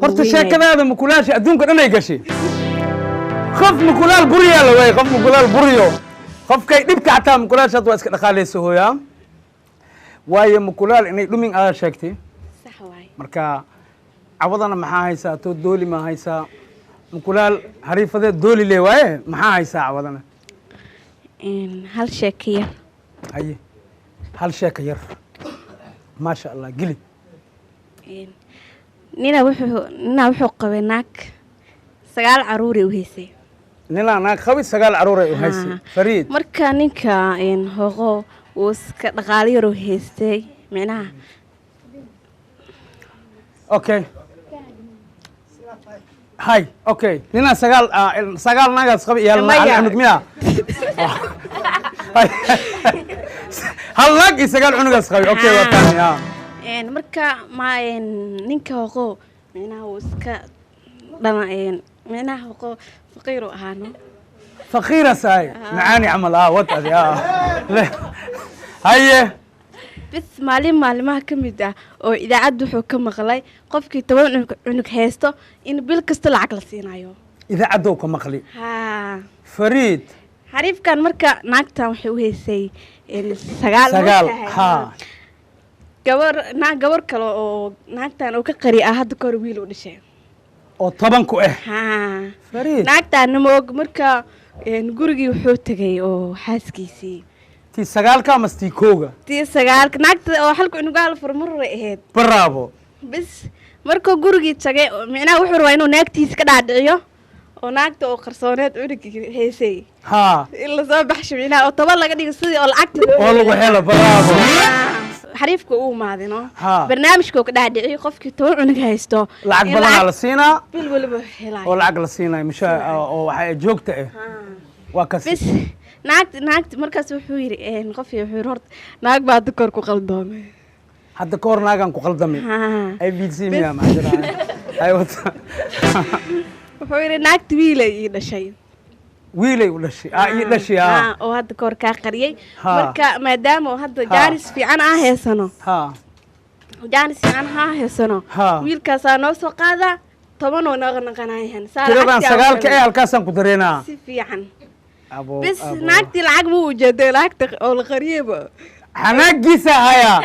horta sheekadaada mukulaasha adduunka dhan ay gashay qof mukulaal guriya la way qof mukulaal guriyo qofkay dhibka xataa mukulaashaad waa iska dhaqaaleyso hooyaa waayo mukulaal inay dhumin aad sheegtay sax waay marka cawadana maxaa haysaa to dooli ma haysaa mukulaal hariifadeed dooli le waaye maxaa haysaa cawadana hal sheeko yar haye hal sheeko yar maasha allah geli nina wuxuu qabay naag 9 caruur u haysay nina naag qabi 9 caruur u haysay fariid marka ninka hooqo uu iska dhaqaale yar u haystay macnaha okay هاي اوكي لنا سقال ناقص قبي يلا عنق مياه هل لاقي سقال عنق قبي اوكي وثاني اه يعني marka ma ninka hooqo macnaha uu iska dhama macnaha hooqo faqiir ahaano فقيرة ساي معاني عمل وطأدي هاي بس maalmaha ka mid ah oo idaacadu wuxuu ka maqlay qofkii 10 cunug haysto in bil kasta lacag la siinayo idaacadu ka maqli ha fariid xariifkan marka naagtan waxay u haysay 9 ha gabar kale oo naagtan oo ka qari ah hadda kor wiil u dhashay oo 10 ku ah ha fariid naagtan moog marka gurigii wuxuu tagay oo xaaskiisii تي سجال كام استيكوجا تي سجال ناقت أو حلقة إنه قال فرمر إهد برافو بس مركو جورجي تجي معناه وحر وينو ناقتي سكت عديه وناقت أو خرصانات أورك هيسي ها إلا صباح شمعنا أو طبعا لقد يصير أو العكت والله حلو برافو حريفكو أو ماذا برنامجكو كده عديه خفك تور عنك هيستو العقل بدنا على سينا بالولا بحلاي ولا عقل سينا مش أو جوكته وكسر بس naagti markaas wuxuu yiri qof iyo wuxuu hort naag baa dukor ku qaldoomay hadda koor naagan ku qaldamay ay biidsi miya ma jira ay wata wuxuu yiri naagti wiilay ii dhashay ii dhashay oo hadda koor ka qariyay marka maadaama hadda jaaris fiican heesano jaanis fiican heesano wiilkaas noo soo qaada 10 oo naqanayaan tiradan sagaalka ee halkaasan ku dareenaa si fiican بس ناقتي العقب وجد لاقتك أو الغريبة حناقيسة هيا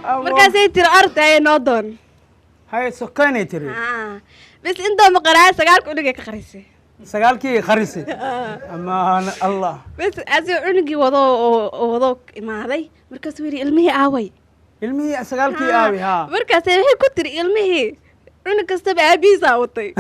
مركزي ترى أرض هاي نودون هاي سكاني تري بس أنتم مقرأة سجالك ونجي خريسي سجالك خريسي أما الله بس أزي عنقي وضوك ما هذي مركز ويري المهي آوي المهي سجالك آوي ها مركز هي كتري المهي عنق استبع بيزا وطي